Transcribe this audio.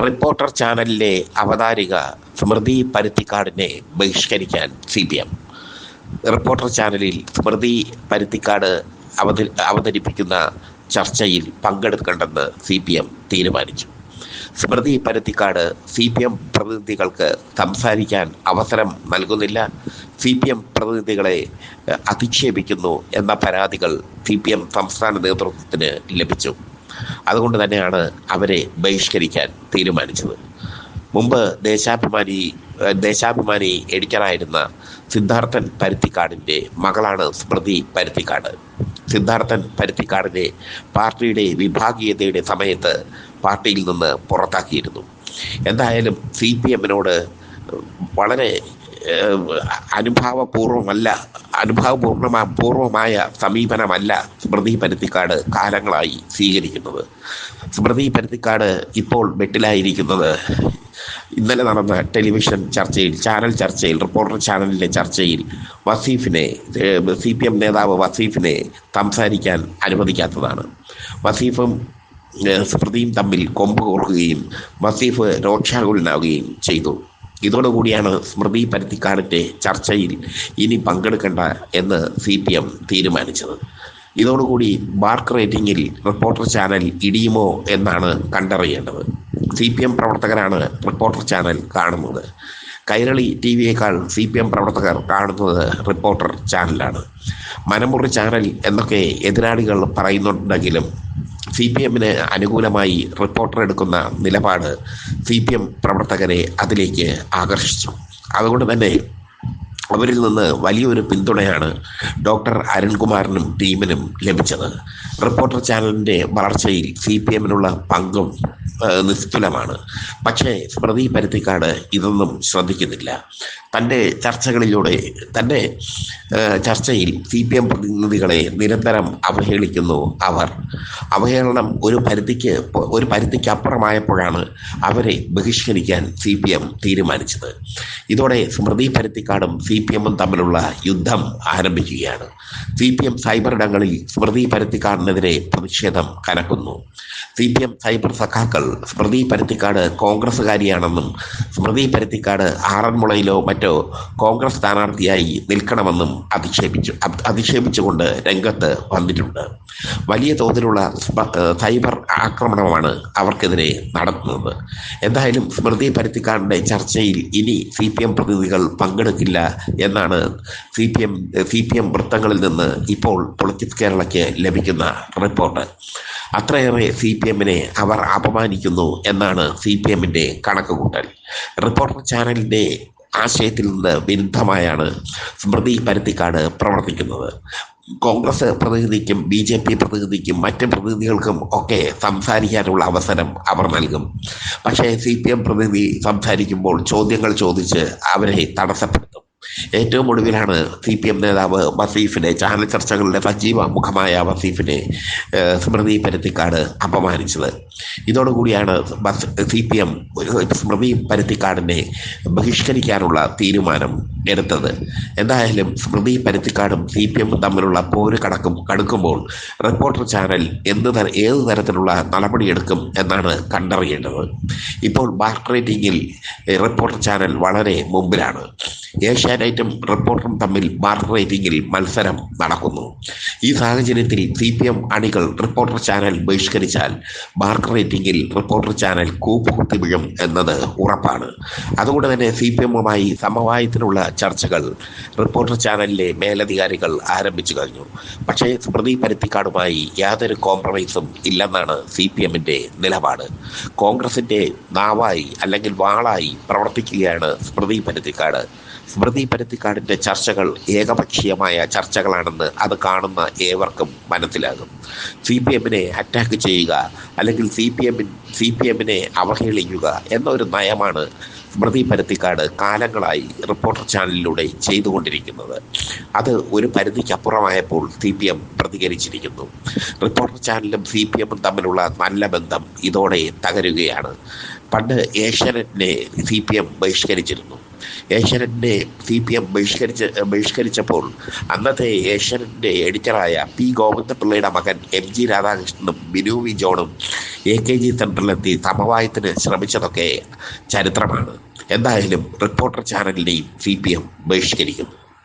Reporter ചാനലിലെ അവതാരിക സ്മൃതി പരുത്തിക്കാടിനെ ബഹിഷ്കരിക്കാൻ CPM. Reporter ചാനലിൽ സ്മൃതി പരുത്തിക്കാട് അവതരിപ്പിക്കുന്ന ചർച്ചയിൽ പങ്കെടുക്കേണ്ടെന്ന് CPM തീരുമാനിച്ചു. സ്മൃതി പരുത്തിക്കാട് CPM പ്രതിനിധികൾക്ക് സംസാരിക്കാൻ അവസരം നൽകുന്നില്ല, CPM പ്രതിനിധികളെ അധിക്ഷേപിക്കുന്നു എന്ന പരാതികൾ CPM സംസ്ഥാന നേതൃത്വത്തിന് ലഭിച്ചു. അതുകൊണ്ട് തന്നെയാണ് അവരെ ബഹിഷ്കരിക്കാൻ തീരുമാനിച്ചത്. മുമ്പ് ദേശാഭിമാനി എഡിറ്ററായിരുന്ന സിദ്ധാർത്ഥൻ പരുത്തിക്കാടിൻ്റെ മകളാണ് സ്മൃതി പരുത്തിക്കാട്. സിദ്ധാർത്ഥൻ പരുത്തിക്കാടിനെ പാർട്ടിയുടെ വിഭാഗീയതയുടെ സമയത്ത് പാർട്ടിയിൽ നിന്ന് പുറത്താക്കിയിരുന്നു. എന്തായാലും CPMനോട് വളരെ അനുഭാവപൂർവമായ സമീപനമല്ല സ്മൃതി പരുത്തിക്കാട് കാലങ്ങളായി സ്വീകരിക്കുന്നത്. സ്മൃതി പരുത്തിക്കാട് ഇപ്പോൾ വെട്ടിലായിരിക്കുന്നത് ഇന്നലെ നടന്ന ചാനൽ ചർച്ചയിൽ റിപ്പോർട്ടർ ചാനലിലെ ചർച്ചയിൽ CPM നേതാവ് വസീഫിനെ സംസാരിക്കാൻ അനുവദിക്കാത്തതാണ്. വസീഫും സ്മൃതിയും തമ്മിൽ കൊമ്പ് കോർക്കുകയും വസീഫ് രോക്ഷാകുലനാവുകയും ചെയ്തു. ഇതോടുകൂടിയാണ് സ്മൃതി പരുത്തിക്കാടിൻ്റെ ചർച്ചയിൽ ഇനി പങ്കെടുക്കേണ്ട എന്ന് CPM തീരുമാനിച്ചത്. ഇതോടുകൂടി മാർക്ക് റേറ്റിംഗിൽ റിപ്പോർട്ടർ ചാനൽ ഇടിയുമോ എന്നാണ് കണ്ടറിയേണ്ടത്. CPM പ്രവർത്തകരാണ് റിപ്പോർട്ടർ ചാനൽ കാണുന്നത്. കൈരളി TVയേക്കാൾ CPM പ്രവർത്തകർ കാണുന്നത് റിപ്പോർട്ടർ ചാനലാണ്. മനമുറി ചാനൽ എന്നൊക്കെ എതിരാളികൾ പറയുന്നുണ്ടെങ്കിലും CPMന് അനുകൂലമായി റിപ്പോർട്ടർ എടുക്കുന്ന നിലപാട് CPM പ്രവർത്തകരെ അതിലേക്ക് ആകർഷിച്ചു. അതുകൊണ്ട് തന്നെ അവരിൽ നിന്ന് വലിയൊരു പിന്തുണയാണ് ഡോക്ടർ അരുൺകുമാറിനും ടീമിനും ലഭിച്ചത്. റിപ്പോർട്ടർ ചാനലിൻ്റെ വളർച്ചയിൽ CPMനുള്ള പങ്കും നിസ്തുലമാണ്. പക്ഷേ സ്മൃതി പരുത്തിക്കാട് ഇതൊന്നും ശ്രദ്ധിക്കുന്നില്ല. തൻ്റെ ചർച്ചയിൽ CPM പ്രതിനിധികളെ നിരന്തരം അവഹേളിക്കുന്നു. അവഹേളനം ഒരു പരിധിക്ക് അപ്പുറമായപ്പോഴാണ് അവരെ ബഹിഷ്കരിക്കാൻ CPM തീരുമാനിച്ചത്. ഇതോടെ സ്മൃതി പരുത്തിക്കാടും CPMും തമ്മിലുള്ള യുദ്ധം ആരംഭിക്കുകയാണ്. CPM സൈബർ ഇടങ്ങളിൽ സ്മൃതി പരുത്തിക്കാടിനെതിരെ പ്രതിഷേധം കനക്കുന്നു. CPM സൈബർ സഖാക്കൾ സ്മൃതി പരുത്തിക്കാട് കോൺഗ്രസ്സുകാരിയാണെന്നും സ്മൃതി പരുത്തിക്കാട് ആറന്മുളയിലോ മറ്റോ കോൺഗ്രസ് സ്ഥാനാർത്ഥിയായി നിൽക്കണമെന്നും അധിക്ഷേപിച്ചുകൊണ്ട് രംഗത്ത് വന്നിട്ടുണ്ട്. വലിയ തോതിലുള്ള സൈബർ ആക്രമണമാണ് അവർക്കെതിരെ നടത്തുന്നത്. എന്തായാലും സ്മൃതി പരുത്തിക്കാടിൻ്റെ ചർച്ചയിൽ ഇനി CPM പ്രതിനിധികൾ പങ്കെടുക്കില്ല എന്നാണ് CPM വൃത്തങ്ങളിൽ നിന്ന് ഇപ്പോൾ പൊളിറ്റിക്സ് കേരളയ്ക്ക് ലഭിക്കുന്ന റിപ്പോർട്ട്. അത്രയേറെ CPMനെ അവർ അപമാനിക്കുന്നു എന്നാണ് CPMൻ്റെ കണക്കുകൂട്ടൽ. റിപ്പോർട്ടർ ചാനലിൻ്റെ ആശയത്തിൽ നിന്ന് വിരുദ്ധമായാണ് സ്മൃതി പരുത്തിക്കാട് പ്രവർത്തിക്കുന്നത്. കോൺഗ്രസ് പ്രതിനിധിക്കും BJP പ്രതിനിധിക്കും മറ്റ് പ്രതിനിധികൾക്കും ഒക്കെ സംസാരിക്കാനുള്ള അവസരം അവർ നൽകും. പക്ഷേ CPM പ്രതിനിധി സംസാരിക്കുമ്പോൾ ചോദ്യങ്ങൾ ചോദിച്ച് അവരെ തടസ്സപ്പെടുത്തും. ഏറ്റവും ഒടുവിലാണ് CPM നേതാവ് വസീഫിനെ, ചാനൽ ചർച്ചകളുടെ സജീവ മുഖമായ വസീഫിനെ സ്മൃതി പരുത്തിക്കാട് അപമാനിച്ചത്. ഇതോടുകൂടിയാണ് CPM സ്മൃതി പരുത്തിക്കാടിനെ ബഹിഷ്കരിക്കാനുള്ള തീരുമാനം എടുത്തത്. എന്തായാലും സ്മൃതി പരുത്തിക്കാടും CPM തമ്മിലുള്ള പോര് കടുക്കുമ്പോൾ റിപ്പോർട്ടർ ചാനൽ ഏത് തരത്തിലുള്ള നടപടിയെടുക്കും എന്നാണ് കണ്ടറിയേണ്ടത്. ഇപ്പോൾ മാർക്ക് റേറ്റിംഗിൽ റിപ്പോർട്ടർ ചാനൽ വളരെ മുമ്പിലാണ്. ഏഷ്യാനെറ്റും റിപ്പോർട്ടറും തമ്മിൽ മാർക്ക് റേറ്റിംഗിൽ മത്സരം നടക്കുന്നു. ഈ സാഹചര്യത്തിൽ CPM അണികൾ റിപ്പോർട്ടർ ചാനൽ ബഹിഷ്കരിച്ചാൽ മാർക്ക് റേറ്റിംഗിൽ റിപ്പോർട്ടർ ചാനൽ കൂപ്പുകുത്തി വീഴും എന്നത് ഉറപ്പാണ്. അതുകൊണ്ട് തന്നെ CPMുമായി സമവായത്തിനുള്ള ചർച്ചകൾ റിപ്പോർട്ടർ ചാനലിലെ മേലധികാരികൾ ആരംഭിച്ചു കഴിഞ്ഞു. പക്ഷേ സ്മൃതി പരുത്തിക്കാടുമായി യാതൊരു കോംപ്രമൈസും ഇല്ലെന്നാണ് CPMൻ്റെ നിലപാട്. കോൺഗ്രസിൻ്റെ നാവായി അല്ലെങ്കിൽ വാളായി പ്രവർത്തിക്കുകയാണ് സ്മൃതി പരുത്തിക്കാട്. സ്മൃതി പരുത്തിക്കാടിൻ്റെ ചർച്ചകൾ ഏകപക്ഷീയമായ ചർച്ചകളാണെന്ന് അത് കാണുന്ന ഏവർക്കും മനസ്സിലാകും. CPMനെ അറ്റാക്ക് ചെയ്യുക അല്ലെങ്കിൽ CPMനെ അവഹേളിക്കുക എന്നൊരു നയമാണ് സ്മൃതി പരുത്തിക്കാട് കാലങ്ങളായി റിപ്പോർട്ടർ ചാനലിലൂടെ ചെയ്തുകൊണ്ടിരിക്കുന്നത്. അത് ഒരു പരിധിക്കപ്പുറമായപ്പോൾ CPM പ്രതികരിച്ചിരിക്കുന്നു. റിപ്പോർട്ടർ ചാനലും CPMും തമ്മിലുള്ള നല്ല ബന്ധം ഇതോടെ തകരുകയാണ്. പണ്ട് ഏഷ്യാനെറ്റിനെ CPM ബഹിഷ്കരിച്ചിരുന്നു. ഏഷ്യാനെറ്റിനെ CPM ബഹിഷ്കരിച്ചപ്പോൾ അന്നത്തെ ഏഷ്യാനെറ്റിൻ്റെ എഡിറ്ററായ ഗോവിന്ദപിള്ളയുടെ മകൻ MG രാധാകൃഷ്ണനും ബിനു വി ജോണും AKG സെൻറ്ററിലെത്തി സമവായത്തിന് ശ്രമിച്ചതൊക്കെ ചരിത്രമാണ്. എന്തായാലും റിപ്പോർട്ടർ ചാനലിനെയും CPM ബഹിഷ്കരിക്കുന്നു.